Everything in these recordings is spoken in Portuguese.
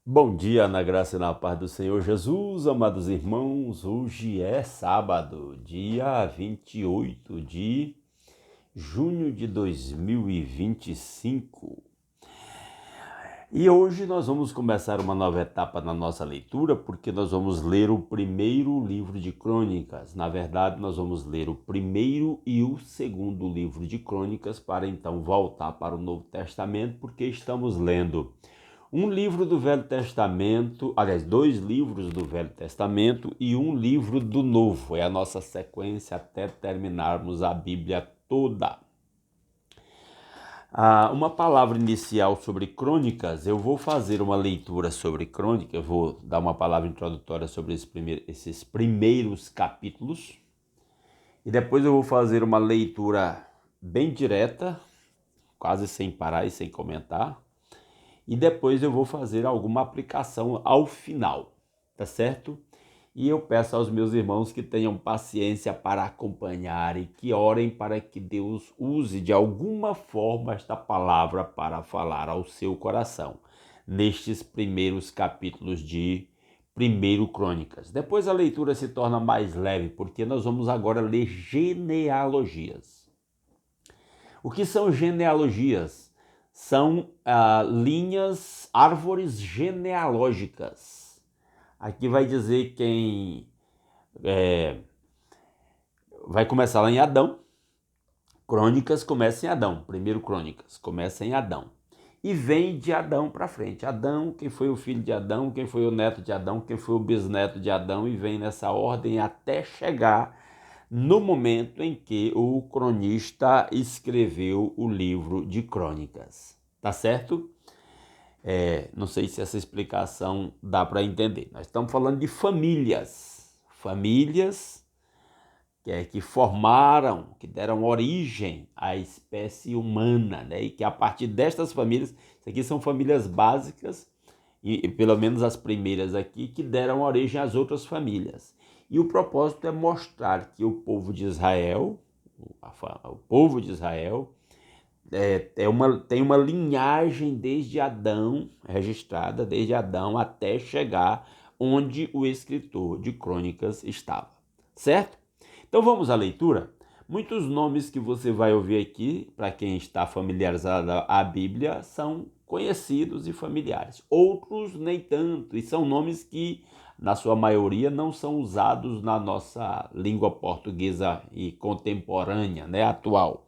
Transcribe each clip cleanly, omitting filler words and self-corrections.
Bom dia, na graça e na paz do Senhor Jesus, amados irmãos. Hoje é sábado, dia 28 de junho de 2025. E hoje nós vamos começar uma nova etapa na nossa leitura, porque nós vamos ler o primeiro livro de Crônicas. Na verdade, nós vamos ler o primeiro e o segundo livro de Crônicas, para então voltar para o Novo Testamento, porque estamos lendo um livro do Velho Testamento, aliás, dois livros do Velho Testamento e um livro do Novo. É a nossa sequência até terminarmos a Bíblia toda. Uma palavra inicial sobre Crônicas. Eu vou fazer uma leitura sobre Crônicas, eu vou dar uma palavra introdutória sobre esses primeiros capítulos. E depois eu vou fazer uma leitura bem direta, quase sem parar e sem comentar. E depois eu vou fazer alguma aplicação ao final, tá certo? E eu peço aos meus irmãos que tenham paciência para acompanhar e que orem para que Deus use de alguma forma esta palavra para falar ao seu coração, nestes primeiros capítulos de 1 Crônicas. Depois a leitura se torna mais leve, porque nós vamos agora ler genealogias. O que são genealogias? São linhas, árvores genealógicas. Aqui vai dizer quem vai começar lá em Adão. Crônicas começa em Adão. Primeiro Crônicas começa em Adão. E vem de Adão para frente. Adão, quem foi o filho de Adão, quem foi o neto de Adão, quem foi o bisneto de Adão, e vem nessa ordem até chegar no momento em que o cronista escreveu o livro de Crônicas. Tá certo? Não sei se essa explicação dá para entender. Nós estamos falando de famílias. Famílias que formaram, que deram origem à espécie humana, né? E que a partir destas famílias, isso aqui são famílias básicas, e pelo menos as primeiras aqui, que deram origem às outras famílias. E o propósito é mostrar que o povo de Israel, tem uma linhagem desde Adão, registrada desde Adão até chegar onde o escritor de Crônicas estava, certo? Então vamos à leitura. Muitos nomes que você vai ouvir aqui, para quem está familiarizado à Bíblia, são conhecidos e familiares. Outros nem tanto, e são nomes que, na sua maioria, não são usados na nossa língua portuguesa e contemporânea, né, atual.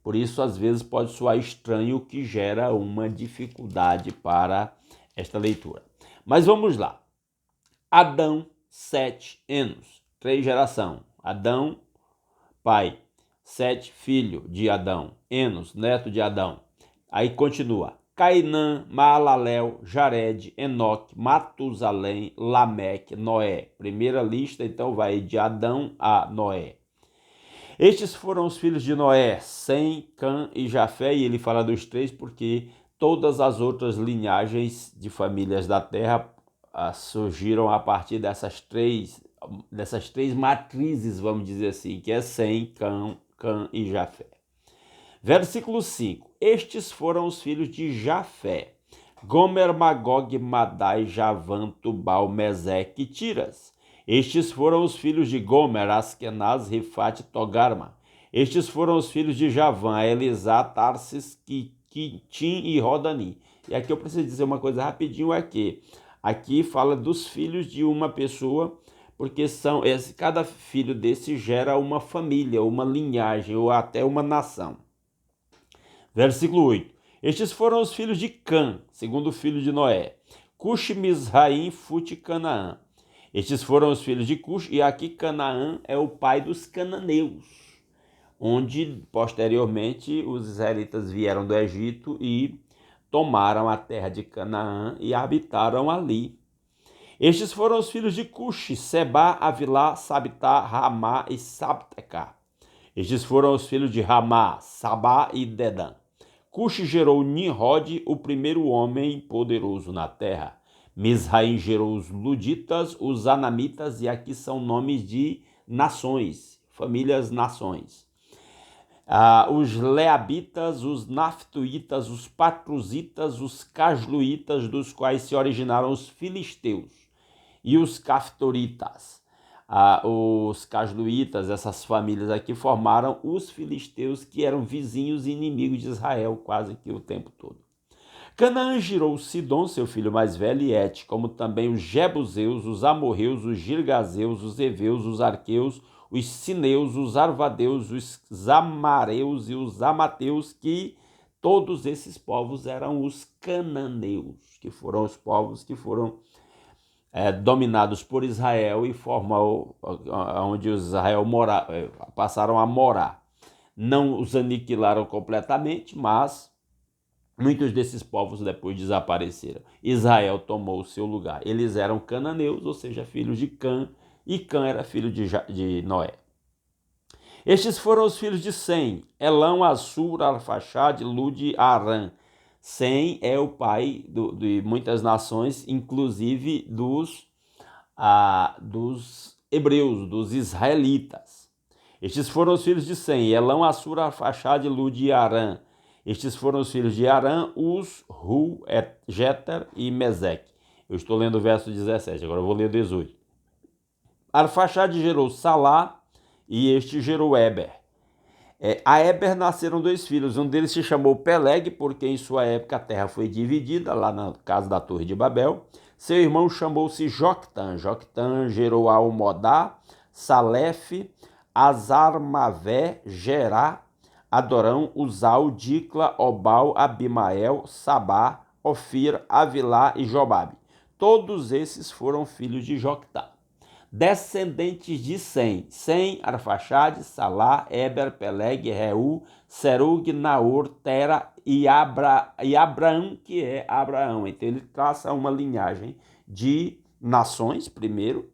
Por isso, às vezes, pode soar estranho, o que gera uma dificuldade para esta leitura. Mas vamos lá. Adão, Sete, Enos, 3 gerações. Adão, pai. Sete, filho de Adão. Enos, neto de Adão. Aí continua. Cainã, Maalalel, Jared, Enoque, Matusalém, Lameque, Noé. Primeira lista, então, vai de Adão a Noé. Estes foram os filhos de Noé, Sem, Cã e Jafé, e ele fala dos três porque todas as outras linhagens de famílias da terra surgiram a partir dessas três matrizes, vamos dizer assim, que é Sem, Cã e Jafé. Versículo 5. Estes foram os filhos de Jafé: Gomer, Magog, Madai, Javan, Tubal, Meseque e Tiras. Estes foram os filhos de Gomer, Askenaz, Rifate e Togarma. Estes foram os filhos de Javan, Elisá, Tarsis, Quitim e Rodani. E aqui eu preciso dizer uma coisa rapidinho aqui. Aqui fala dos filhos de uma pessoa, porque cada filho desse gera uma família, uma linhagem ou até uma nação. Versículo 8. Estes foram os filhos de Cã, segundo filho de Noé: Cush, Misraim, Fut e Canaã. Estes foram os filhos de Cush, e aqui Canaã é o pai dos cananeus, onde posteriormente os israelitas vieram do Egito e tomaram a terra de Canaã e habitaram ali. Estes foram os filhos de Cush: Seba, Avilá, Sabitá, Ramá e Sabtecá. Estes foram os filhos de Ramá, Sabá e Dedã. Cush gerou Nimrod, o primeiro homem poderoso na terra. Misraim gerou os Luditas, os Anamitas, e aqui são nomes de nações, famílias nações. Os leabitas, os naftuítas, os patruzitas, os casluítas, dos quais se originaram os filisteus, e os caftoritas. Os casluítas, essas famílias aqui, formaram os filisteus, que eram vizinhos e inimigos de Israel quase que o tempo todo. Canaã gerou Sidom, seu filho mais velho, e Et, como também os Jebuseus, os Amorreus, os Girgazeus, os Eveus, os Arqueus, os Sineus, os Arvadeus, os Zamareus e os Amateus, que todos esses povos eram os cananeus, que foram os povos que foram dominados por Israel e formam onde os Israel passaram a morar. Não os aniquilaram completamente, mas muitos desses povos depois desapareceram. Israel tomou o seu lugar. Eles eram cananeus, ou seja, filhos de Cã, e Cã era filho de Noé. Estes foram os filhos de Sem: Elão, Assur, Arfaxade, Lud e Arã. Sem é o pai de muitas nações, inclusive dos hebreus, dos israelitas. Estes foram os filhos de Sem: Elão, Assur, Arfaxade, Lud e Arã. Estes foram os filhos de Arã: Uz, Hu, Jeter e Meseque. Eu estou lendo o verso 17, agora eu vou ler o 18. Arfaxade gerou Salá e este gerou Eber. A Eber nasceram 2 filhos, um deles se chamou Peleg, porque em sua época a terra foi dividida, lá na casa da Torre de Babel. Seu irmão chamou-se Joctã. Joctã gerou Almodá, Salef, Azarmavé, Gerá, Adorão, Uzal, Dicla, Obal, Abimael, Sabá, Ofir, Avilá e Jobabe. Todos esses foram filhos de Joctã. Descendentes de Sem, Arfaxade, Salá, Eber, Peleg, Reu, Serug, Naor, Tera e Abraão, que é Abraão. Então ele traça uma linhagem de nações, primeiro,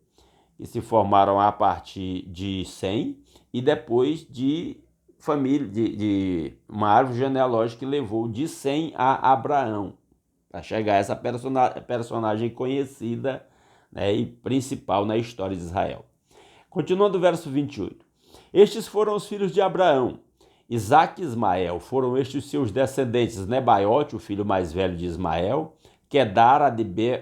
que se formaram a partir de Sem, e depois de família, de uma árvore genealógica que levou de Sem a Abraão, para chegar a essa personagem conhecida, né, e principal na história de Israel. Continuando o verso 28. Estes foram os filhos de Abraão: Isaque e Ismael. Foram estes seus descendentes: Nebaiote, o filho mais velho de Ismael, Quedar,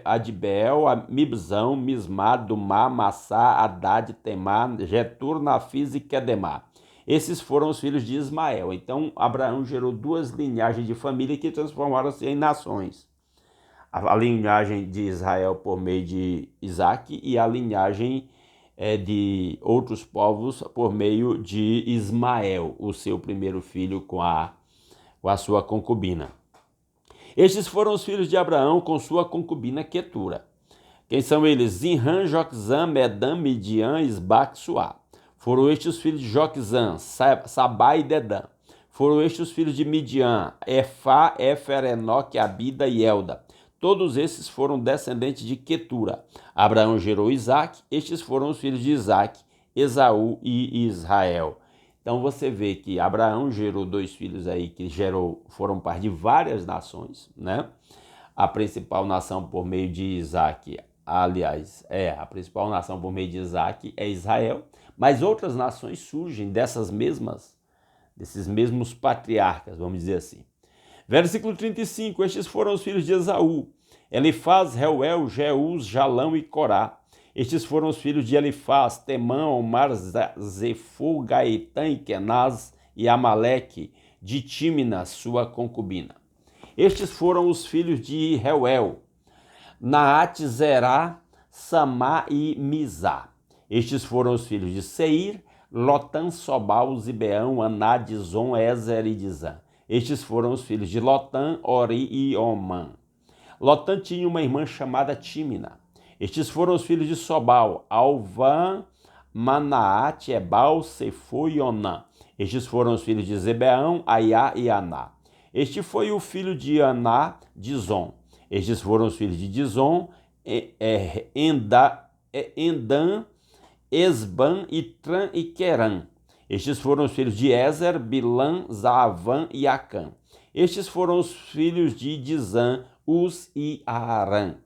Adbeel, Mibzão, Mismá, Dumá, Massá, Haddad, Temá, Getur, Nafis e Quedemá. Esses foram os filhos de Ismael. Então, Abraão gerou 2 linhagens de família que transformaram-se em nações. A linhagem de Israel por meio de Isaque e a linhagem de outros povos por meio de Ismael, o seu primeiro filho com a sua concubina. Estes foram os filhos de Abraão com sua concubina Quetura. Quem são eles? Zinran, Joquezã, Medã, Midian, Isbaque, Suá. Foram estes os filhos de Joquezã, Sabá e Dedã. Foram estes os filhos de Midian, Efá, Éfer, Enoque, Abida e Elda. Todos esses foram descendentes de Quetura. Abraão gerou Isaque. Estes foram os filhos de Isaque, Esaú e Israel. Então você vê que Abraão gerou 2 filhos aí que foram parte de várias nações, né? A principal nação por meio de Isaque, aliás, a principal nação por meio de Isaque é Israel, mas outras nações surgem desses mesmos patriarcas, vamos dizer assim. Versículo 35, estes foram os filhos de Esaú: Elifaz, Reuel, Jeús, Jalão e Corá. Estes foram os filhos de Elifaz: Temã, Omar, Zefô, Gaetã e Kenaz e Amaleque, de Tímina, sua concubina. Estes foram os filhos de Reuel: Naate, Zerá, Samá e Mizá. Estes foram os filhos de Seir: Lotã, Sobal, Zibeão, Aná, Dizon, Ezer e Dizã. Estes foram os filhos de Lotã, Ori e Omã. Lotã tinha uma irmã chamada Tímina. Estes foram os filhos de Sobal: Alvã, Manaate, Ebal, Sefô e Onã. Estes foram os filhos de Zebeão, Aiá e Aná. Este foi o filho de Aná, Dizon. Estes foram os filhos de Dizon, Endã, Esban, Itran e Querã. Estes foram os filhos de Ezer, Bilã, Zaavã e Acã. Estes foram os filhos de Dizã, Uz e Arã.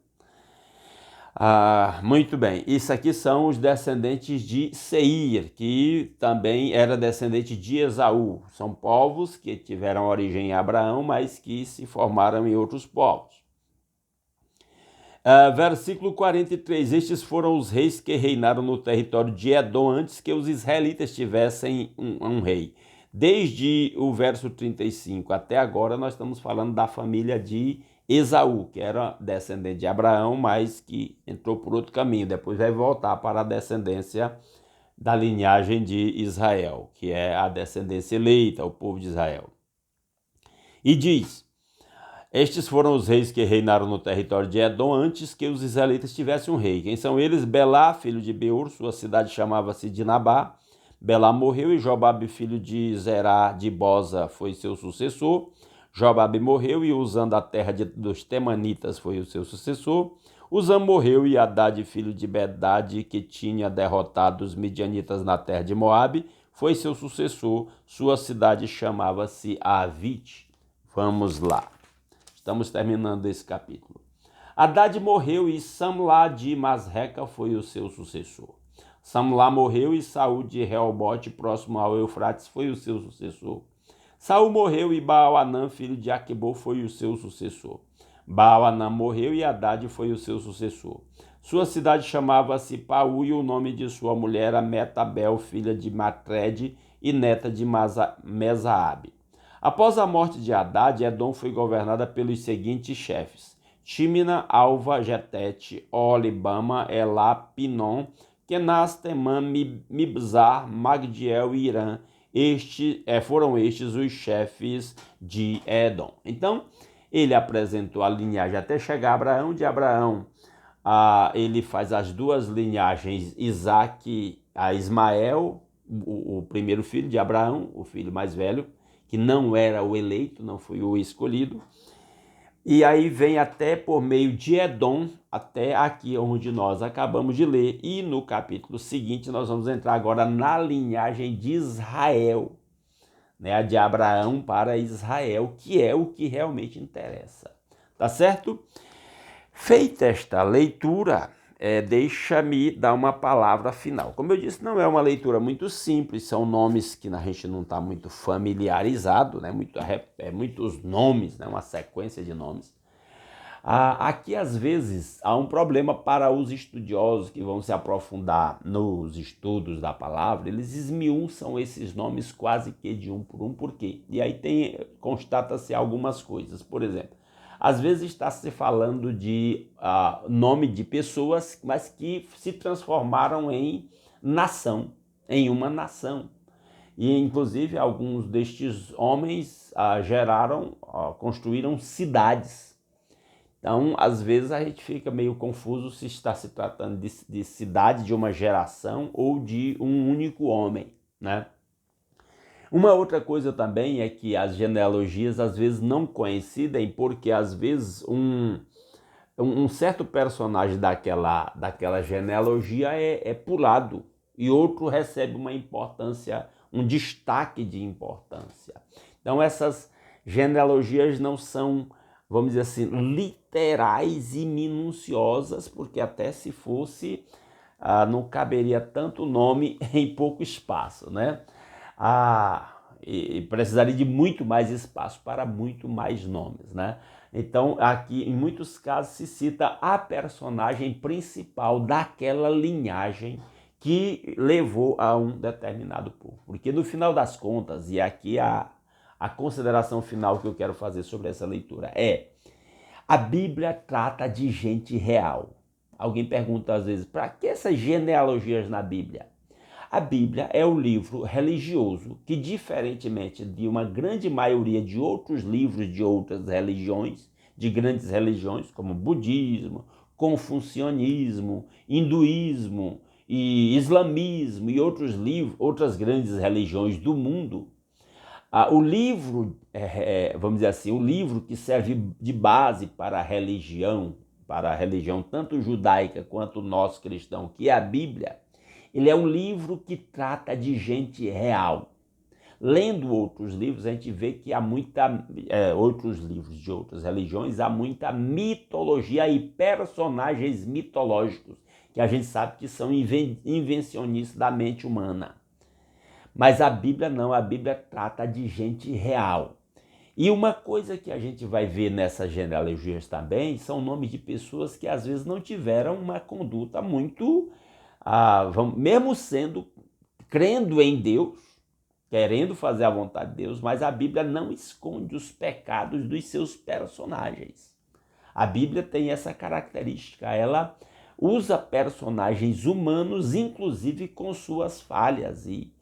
Muito bem, isso aqui são os descendentes de Seir, que também era descendente de Esaú. São povos que tiveram origem em Abraão, mas que se formaram em outros povos. Versículo 43, estes foram os reis que reinaram no território de Edom antes que os israelitas tivessem um rei. Desde o verso 35 até agora nós estamos falando da família de Esaú, que era descendente de Abraão, mas que entrou por outro caminho, depois vai voltar para a descendência da linhagem de Israel, que é a descendência eleita, o povo de Israel. E diz: estes foram os reis que reinaram no território de Edom antes que os israelitas tivessem um rei. Quem são eles? Belá, filho de Beor, sua cidade chamava-se Dinabá. Belá morreu e Jobabe, filho de Zerá de Boza, foi seu sucessor. Jobabe morreu e Uzã da terra dos Temanitas foi o seu sucessor. Uzã morreu e Haddad, filho de Bedade, que tinha derrotado os midianitas na terra de Moabe, foi seu sucessor. Sua cidade chamava-se Avite. Vamos lá. Estamos terminando esse capítulo. Haddad morreu e Samlá de Masreca foi o seu sucessor. Samlá morreu e Saul de Reobote, próximo ao Eufrates, foi o seu sucessor. Saul morreu e Baal-Anã, filho de Aquebô, foi o seu sucessor. Baal-Anã morreu e Haddad foi o seu sucessor. Sua cidade chamava-se Paú e o nome de sua mulher era Metabel, filha de Matred e neta de Mesaabe. Após a morte de Haddad, Edom foi governada pelos seguintes chefes: Timna, Alva, Getete, Olibama, Elá, Pinom, Kenaz, Temã, Mibzar, Magdiel e Irã. Foram estes os chefes de Edom. Então, ele apresentou a linhagem até chegar a Abraão. De Abraão, ele faz as duas linhagens, Isaac a Ismael, o primeiro filho de Abraão, o filho mais velho, que não era o eleito, não foi o escolhido. E aí vem até por meio de Edom, até aqui onde nós acabamos de ler. E no capítulo seguinte nós vamos entrar agora na linhagem de Israel, né? De Abraão para Israel, que é o que realmente interessa. Tá certo? Feita esta leitura, deixa-me dar uma palavra final. Como eu disse, não é uma leitura muito simples, são nomes que a gente não está muito familiarizado, né? Muitos nomes, né? Uma sequência de nomes. Aqui, às vezes, há um problema para os estudiosos que vão se aprofundar nos estudos da palavra, eles esmiuçam esses nomes quase que de um por quê? E aí constata-se algumas coisas, por exemplo, às vezes está se falando de nome de pessoas, mas que se transformaram em nação, em uma nação. E, inclusive, alguns destes homens construíram cidades. Então, às vezes, a gente fica meio confuso se está se tratando de cidade de uma geração ou de um único homem, né? Uma outra coisa também é que as genealogias às vezes não coincidem, porque às vezes um certo personagem daquela genealogia é pulado e outro recebe uma importância, um destaque de importância. Então essas genealogias não são, vamos dizer assim, literais e minuciosas, porque até se fosse, não caberia tanto nome em pouco espaço, né? E precisaria de muito mais espaço para muito mais nomes, né? Então, aqui, em muitos casos, se cita a personagem principal daquela linhagem que levou a um determinado povo. Porque, no final das contas, e aqui a consideração final que eu quero fazer sobre essa leitura a Bíblia trata de gente real. Alguém pergunta, às vezes, para que essas genealogias na Bíblia? A Bíblia é o livro religioso que, diferentemente de uma grande maioria de outros livros de outras religiões, de grandes religiões como budismo, confucionismo, hinduísmo e islamismo e outras grandes religiões do mundo, o livro, vamos dizer assim, o livro que serve de base para a religião tanto judaica quanto nós cristãos, que é a Bíblia, ele é um livro que trata de gente real. lendo outros livros, a gente vê que há outros livros de outras religiões, há muita mitologia e personagens mitológicos, que a gente sabe que são invencionistas da mente humana. Mas a Bíblia não, a Bíblia trata de gente real. E uma coisa que a gente vai ver nessas genealogias também são nomes de pessoas que às vezes não tiveram uma conduta muito, mesmo crendo em Deus, querendo fazer a vontade de Deus, mas a Bíblia não esconde os pecados dos seus personagens. A Bíblia tem essa característica, ela usa personagens humanos, inclusive com suas falhas e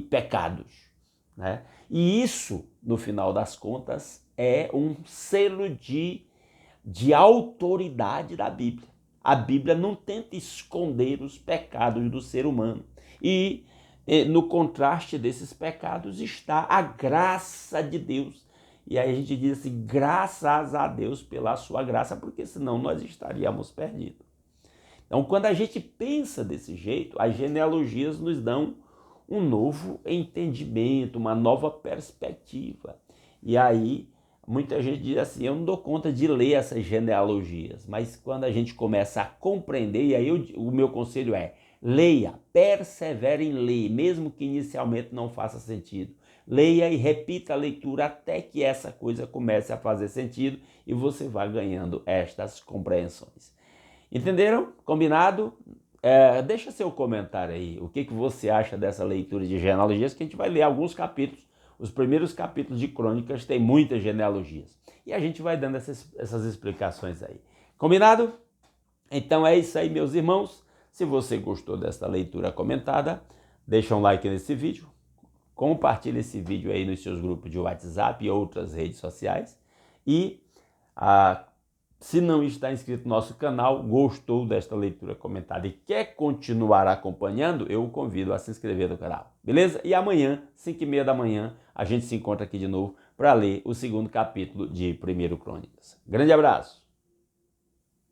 pecados, né? E isso, no final das contas, é um selo de autoridade da Bíblia. A Bíblia não tenta esconder os pecados do ser humano. E no contraste desses pecados está a graça de Deus. E aí a gente diz assim, graças a Deus pela sua graça, porque senão nós estaríamos perdidos. Então, quando a gente pensa desse jeito, as genealogias nos dão um novo entendimento, uma nova perspectiva. E aí, muita gente diz assim, eu não dou conta de ler essas genealogias, mas quando a gente começa a compreender, e aí o meu conselho é, leia, persevere em ler, mesmo que inicialmente não faça sentido. Leia e repita a leitura até que essa coisa comece a fazer sentido e você vai ganhando estas compreensões. Entenderam? Combinado? Deixa seu comentário aí, o que você acha dessa leitura de genealogias, que a gente vai ler alguns capítulos. Os primeiros capítulos de Crônicas tem muitas genealogias. E a gente vai dando essas explicações aí. Combinado? Então é isso aí, meus irmãos. Se você gostou dessa leitura comentada, deixa um like nesse vídeo. Compartilhe esse vídeo aí nos seus grupos de WhatsApp e outras redes sociais. E se não está inscrito no nosso canal, gostou desta leitura comentada e quer continuar acompanhando, eu o convido a se inscrever no canal, beleza? E amanhã, 5h30 da manhã, a gente se encontra aqui de novo para ler o segundo capítulo de 1 Crônicas. Grande abraço!